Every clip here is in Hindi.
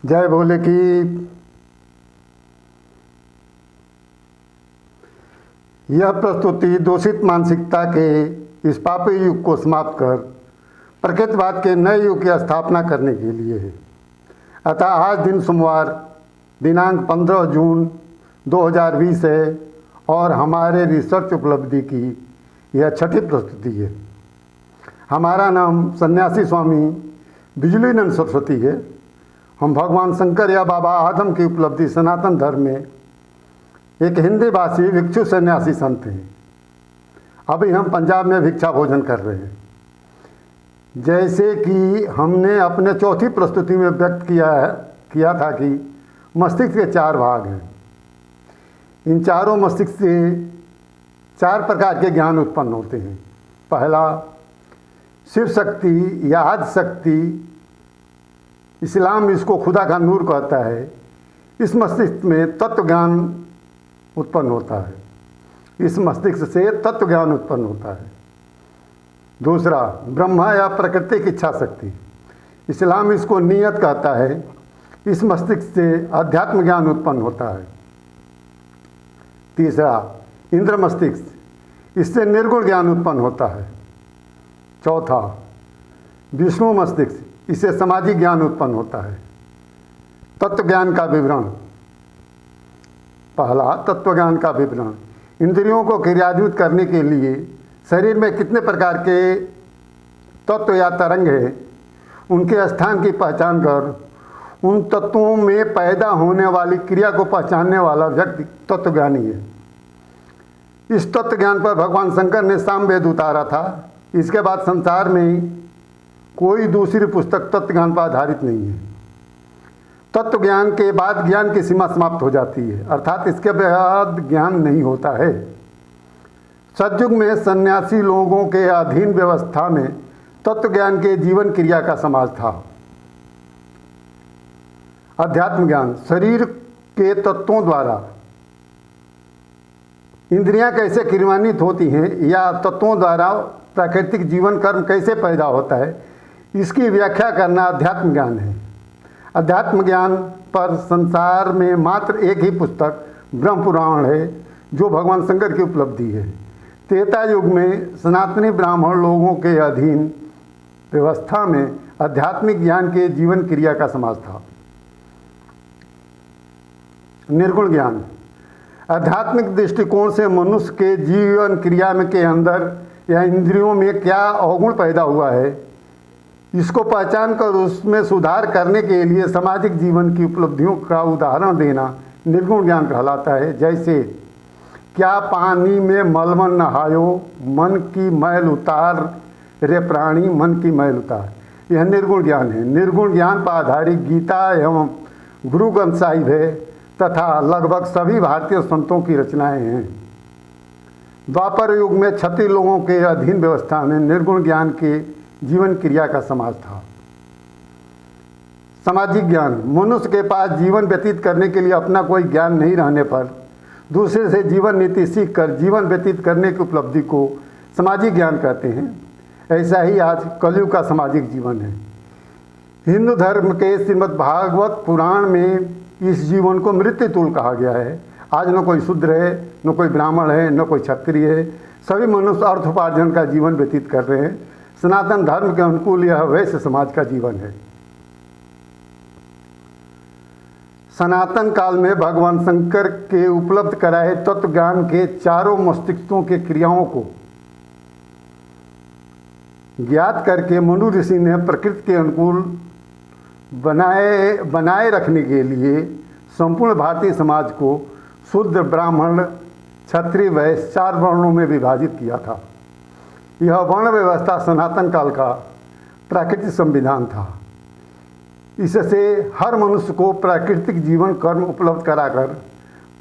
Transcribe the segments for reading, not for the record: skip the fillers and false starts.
जय भोले की। यह प्रस्तुति दूषित मानसिकता के इस पापी युग को समाप्त कर प्रकृतिवाद के नए युग की स्थापना करने के लिए है। अतः आज दिन सोमवार दिनांक 15 जून 2020 है और हमारे रिसर्च उपलब्धि की यह छठी प्रस्तुति है। हमारा नाम सन्यासी स्वामी बिजलीनंद सरस्वती है। हम भगवान शंकर या बाबा आदम की उपलब्धि सनातन धर्म में एक हिंदी भाषी भिक्षु सन्यासी संत हैं। अभी हम पंजाब में भिक्षा भोजन कर रहे हैं। जैसे कि हमने अपने चौथी प्रस्तुति में व्यक्त किया था कि मस्तिष्क के 4 भाग हैं। इन चारों मस्तिष्क से 4 प्रकार के ज्ञान उत्पन्न होते हैं। पहला शिव शक्ति या आदि शक्ति, इस्लाम इसको खुदा का नूर कहता है। इस मस्तिष्क में तत्व ज्ञान उत्पन्न होता है। इस मस्तिष्क से तत्व ज्ञान उत्पन्न होता है। दूसरा ब्रह्मा या प्राकृतिक इच्छा शक्ति, इस्लाम इसको नियत कहता है। इस मस्तिष्क से अध्यात्म ज्ञान उत्पन्न होता है। तीसरा इंद्र मस्तिष्क, इससे निर्गुण ज्ञान उत्पन्न होता है। चौथा विष्णु मस्तिष्क, इससे सामाजिक ज्ञान उत्पन्न होता है। तत्व ज्ञान का विवरण। पहला तत्व ज्ञान का विवरण। इंद्रियों को क्रियान्वित करने के लिए शरीर में कितने प्रकार के तत्व या तरंग हैं, उनके स्थान की पहचान कर उन तत्वों में पैदा होने वाली क्रिया को पहचानने वाला व्यक्ति तत्वज्ञानी है। इस तत्व ज्ञान पर भगवान शंकर ने सामवेद उतारा था। इसके बाद संसार में कोई दूसरी पुस्तक तत्व ज्ञान पर आधारित नहीं है। तत्व ज्ञान के बाद ज्ञान की सीमा समाप्त हो जाती है, अर्थात इसके बाद ज्ञान नहीं होता है। सतयुग में सन्यासी लोगों के अधीन व्यवस्था में तत्व ज्ञान के जीवन क्रिया का समाज था। अध्यात्म ज्ञान, शरीर के तत्वों द्वारा इंद्रियां कैसे क्रियान्वित होती हैं या तत्वों द्वारा प्राकृतिक जीवन कर्म कैसे पैदा होता है, इसकी व्याख्या करना अध्यात्म ज्ञान है। अध्यात्म ज्ञान पर संसार में मात्र एक ही पुस्तक ब्रह्म पुराण है, जो भगवान शंकर की उपलब्धि है। त्रेता युग में सनातनी ब्राह्मण लोगों के अधीन व्यवस्था में आध्यात्मिक ज्ञान के जीवन क्रिया का समाज था। निर्गुण ज्ञान, आध्यात्मिक दृष्टिकोण से मनुष्य के जीवन क्रिया में के अंदर या इंद्रियों में क्या अवगुण पैदा हुआ है, इसको पहचान कर उसमें सुधार करने के लिए सामाजिक जीवन की उपलब्धियों का उदाहरण देना निर्गुण ज्ञान कहलाता है। जैसे क्या पानी में मलमल नहायो, मन की मैल उतार रे प्राणी, मन की मैल उतार, यह निर्गुण ज्ञान है। निर्गुण ज्ञान पर आधारित गीता एवं गुरु ग्रंथ साहिब है तथा लगभग सभी भारतीय संतों की रचनाएं हैं। द्वापर युग में क्षत्रिय लोगों के अधीन व्यवस्था में निर्गुण ज्ञान के जीवन क्रिया का समाज था। सामाजिक ज्ञान, मनुष्य के पास जीवन व्यतीत करने के लिए अपना कोई ज्ञान नहीं रहने पर दूसरे से जीवन नीति सीख कर जीवन व्यतीत करने की उपलब्धि को सामाजिक ज्ञान कहते हैं। ऐसा ही आज कलयुग का सामाजिक जीवन है। हिंदू धर्म के श्रीमद् भागवत पुराण में इस जीवन को मृत्यु तुल्य कहा गया है। आज न कोई शूद्र है, न कोई ब्राह्मण है, न कोई क्षत्रिय है, सभी मनुष्य अर्थोपार्जन का जीवन व्यतीत कर रहे हैं। सनातन धर्म के अनुकूल यह वैश्य समाज का जीवन है। सनातन काल में भगवान शंकर के उपलब्ध कराए तत्व ज्ञान के चारों मस्तिष्कों के क्रियाओं को ज्ञात करके मनु ऋषि ने प्रकृति के अनुकूल बनाए रखने के लिए संपूर्ण भारतीय समाज को शूद्र, ब्राह्मण, क्षत्रिय, वैश्य 4 वर्णों में विभाजित किया था। यह वर्ण व्यवस्था सनातन काल का प्राकृतिक संविधान था। इससे हर मनुष्य को प्राकृतिक जीवन कर्म उपलब्ध कराकर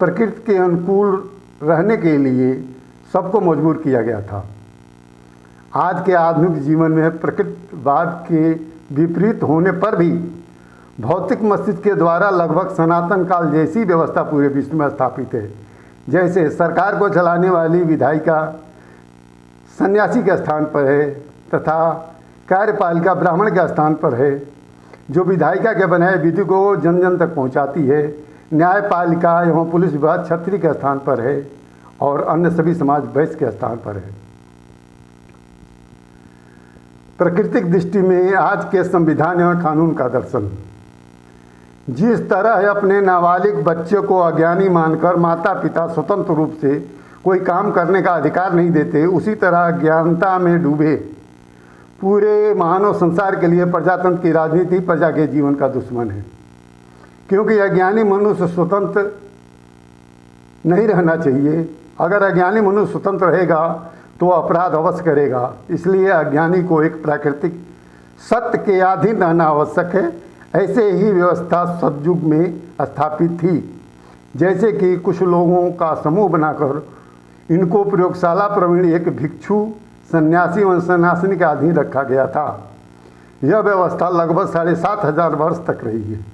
प्रकृति के अनुकूल रहने के लिए सबको मजबूर किया गया था। आज के आधुनिक जीवन में प्रकृतिवाद के विपरीत होने पर भी भौतिक मस्तिष्क के द्वारा लगभग सनातन काल जैसी व्यवस्था पूरे विश्व में स्थापित है। जैसे सरकार को चलाने वाली विधायिका सन्यासी के स्थान पर है तथा कार्यपालिका ब्राह्मण के स्थान पर है। जो विधायिका के बनाए विधि को जन जन तक पहुंचाती है। न्यायपालिका एवं पुलिस विभाग क्षत्रिय के स्थान पर है और अन्य सभी समाज वैश्य के स्थान पर है। प्राकृतिक दृष्टि में आज के संविधान एवं कानून का दर्शन, जिस तरह अपने नाबालिग बच्चे को अज्ञानी मानकर माता पिता स्वतंत्र रूप से कोई काम करने का अधिकार नहीं देते, उसी तरह अज्ञानता में डूबे पूरे मानव संसार के लिए प्रजातंत्र की राजनीति प्रजा के जीवन का दुश्मन है। क्योंकि अज्ञानी मनुष्य स्वतंत्र नहीं रहना चाहिए। अगर अज्ञानी मनुष्य स्वतंत्र रहेगा तो अपराध अवश्य करेगा। इसलिए अज्ञानी को एक प्राकृतिक सत्य के अधीन रहना आवश्यक है। ऐसे ही व्यवस्था सतयुग में स्थापित थी, जैसे कि कुछ लोगों का समूह बनाकर इनको प्रयोगशाला प्रवीण एक भिक्षु, सन्यासी व सन्यासिनी के अधीन रखा गया था। यह व्यवस्था लगभग 7500 वर्ष तक रही है।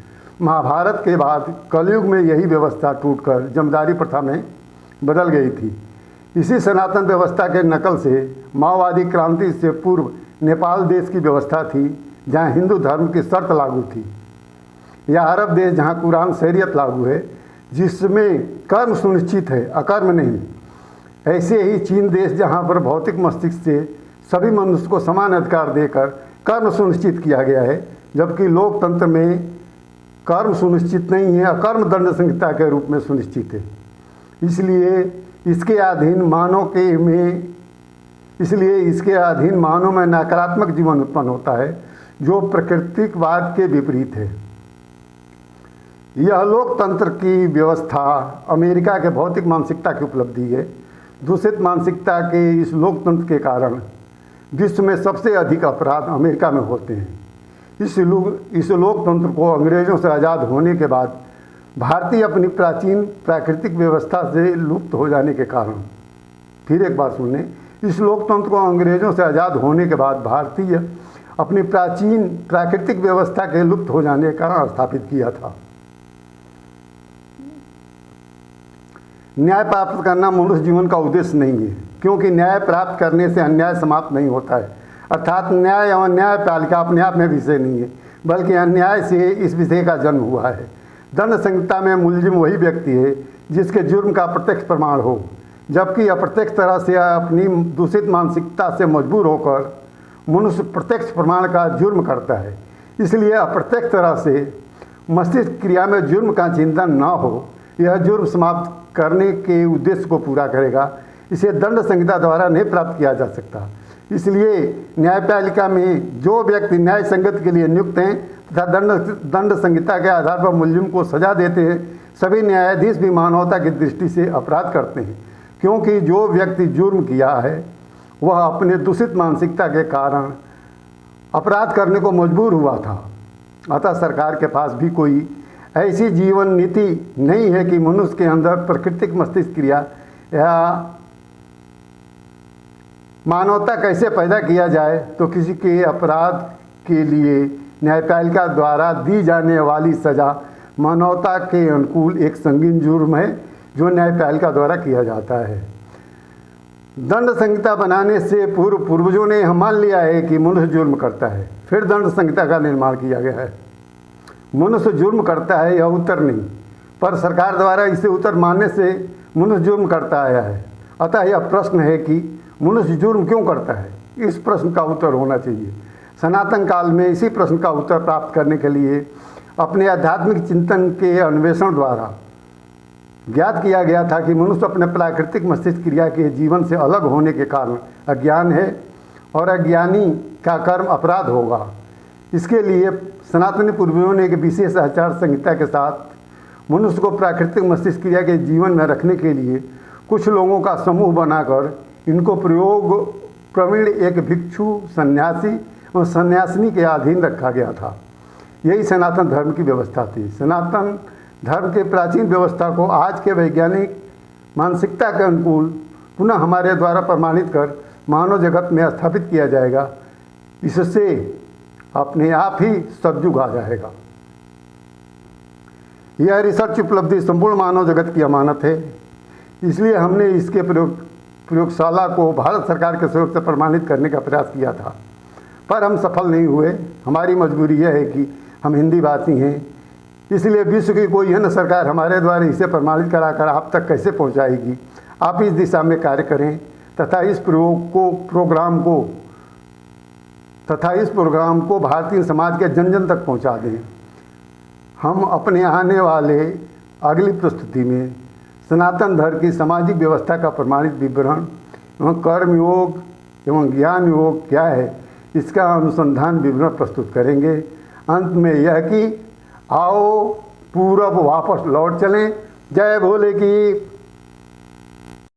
महाभारत के बाद कलयुग में यही व्यवस्था टूटकर जमींदारी प्रथा में बदल गई थी। इसी सनातन व्यवस्था के नकल से माओवादी क्रांति से पूर्व नेपाल देश की व्यवस्था थी, जहाँ हिंदू धर्म की शर्त लागू थी, या अरब देश जहाँ कुरान शरीयत लागू है, जिसमें कर्म सुनिश्चित है, अकर्म नहीं। ऐसे ही चीन देश, जहाँ पर भौतिक मस्तिष्क से सभी मनुष्य को समान अधिकार देकर कर्म सुनिश्चित किया गया है, जबकि लोकतंत्र में कर्म सुनिश्चित नहीं है, अकर्म दंड संहिता के रूप में सुनिश्चित है। इसलिए इसके अधीन मानव में नकारात्मक जीवन उत्पन्न होता है, जो प्राकृतिकवाद के विपरीत है। यह लोकतंत्र की व्यवस्था अमेरिका के भौतिक मानसिकता की उपलब्धि है। दूषित मानसिकता के इस लोकतंत्र के कारण विश्व में सबसे अधिक अपराध अमेरिका में होते हैं। इस लोकतंत्र को अंग्रेज़ों से आज़ाद होने के बाद भारतीय अपनी प्राचीन प्राकृतिक व्यवस्था से लुप्त हो जाने के कारण, फिर एक बार सुनने, इस लोकतंत्र को अंग्रेज़ों से आज़ाद होने के बाद भारतीय अपनी प्राचीन प्राकृतिक व्यवस्था के लुप्त हो जाने के कारण स्थापित किया था। न्याय प्राप्त करना मनुष्य जीवन का उद्देश्य नहीं है, क्योंकि न्याय प्राप्त करने से अन्याय समाप्त नहीं होता है। अर्थात न्याय एवं न्यायपालिका अपने आप में विषय नहीं है, बल्कि अन्याय से इस विषय का जन्म हुआ है। दंड संहिता में मुलजिम वही व्यक्ति है जिसके जुर्म का प्रत्यक्ष प्रमाण हो, जबकि अप्रत्यक्ष तरह से अपनी दूषित मानसिकता से मजबूर होकर मनुष्य प्रत्यक्ष प्रमाण का जुर्म करता है। इसलिए अप्रत्यक्ष तरह से मस्तिष्क क्रिया में जुर्म का चिंतन न हो, यह जुर्म समाप्त करने के उद्देश्य को पूरा करेगा। इसे दंड संहिता द्वारा नहीं प्राप्त किया जा सकता। इसलिए न्यायपालिका में जो व्यक्ति न्याय संगत के लिए नियुक्त हैं तथा दंड संहिता के आधार पर मुलजिम को सजा देते हैं, सभी न्यायाधीश भी मानवता की दृष्टि से अपराध करते हैं, क्योंकि जो व्यक्ति जुर्म किया है वह अपने दूषित मानसिकता के कारण अपराध करने को मजबूर हुआ था। अतः सरकार के पास भी कोई ऐसी जीवन नीति नहीं है कि मनुष्य के अंदर प्राकृतिक मस्तिष्क क्रिया या मानवता कैसे पैदा किया जाए, तो किसी के अपराध के लिए न्यायपालिका द्वारा दी जाने वाली सज़ा मानवता के अनुकूल एक संगीन जुर्म है, जो न्यायपालिका द्वारा किया जाता है। दंड संहिता बनाने से पूर्वजों ने यह मान लिया है कि मनुष्य जुर्म करता है, फिर दंड संहिता का निर्माण किया गया है। मनुष्य जुर्म करता है यह उत्तर नहीं, पर सरकार द्वारा इसे उत्तर मानने से मनुष्य जुर्म करता आया है। अतः यह प्रश्न है कि मनुष्य जुर्म क्यों करता है, इस प्रश्न का उत्तर होना चाहिए। सनातन काल में इसी प्रश्न का उत्तर प्राप्त करने के लिए अपने आध्यात्मिक चिंतन के अन्वेषण द्वारा ज्ञात किया गया था कि मनुष्य अपने प्राकृतिक मस्तिष्क क्रिया के जीवन से अलग होने के कारण अज्ञान है और अज्ञानी का कर्म अपराध होगा। इसके लिए सनातनी पूर्वजों ने एक विशेष आचार संहिता के साथ मनुष्य को प्राकृतिक मस्तिष्क क्रिया के जीवन में रखने के लिए कुछ लोगों का समूह बनाकर इनको प्रयोग प्रवीण एक भिक्षु, सन्यासी और सन्यासिनी के अधीन रखा गया था। यही सनातन धर्म की व्यवस्था थी। सनातन धर्म के प्राचीन व्यवस्था को आज के वैज्ञानिक मानसिकता के अनुकूल पुनः हमारे द्वारा प्रमाणित कर मानव जगत में स्थापित किया जाएगा। इससे अपने आप ही सतयुग आ जाएगा। यह रिसर्च उपलब्धि संपूर्ण मानव जगत की अमानत है, इसलिए हमने इसके प्रयोगशाला को भारत सरकार के सहयोग से प्रमाणित करने का प्रयास किया था, पर हम सफल नहीं हुए। हमारी मजबूरी यह है कि हम हिंदी भाषी हैं, इसलिए विश्व की कोई अन्य सरकार हमारे द्वारा इसे प्रमाणित कराकर आप तक कैसे पहुंचाएगी। आप इस दिशा में कार्य करें तथा इस प्रोग्राम को भारतीय समाज के जन जन तक पहुंचा दें। हम अपने आने वाले अगली प्रस्तुति में सनातन धर्म की सामाजिक व्यवस्था का प्रमाणित विवरण एवं कर्म योग एवं ज्ञान योग क्या है इसका अनुसंधान विवरण प्रस्तुत करेंगे। अंत में यह कि आओ पूरब वापस लौट चलें। जय भोले की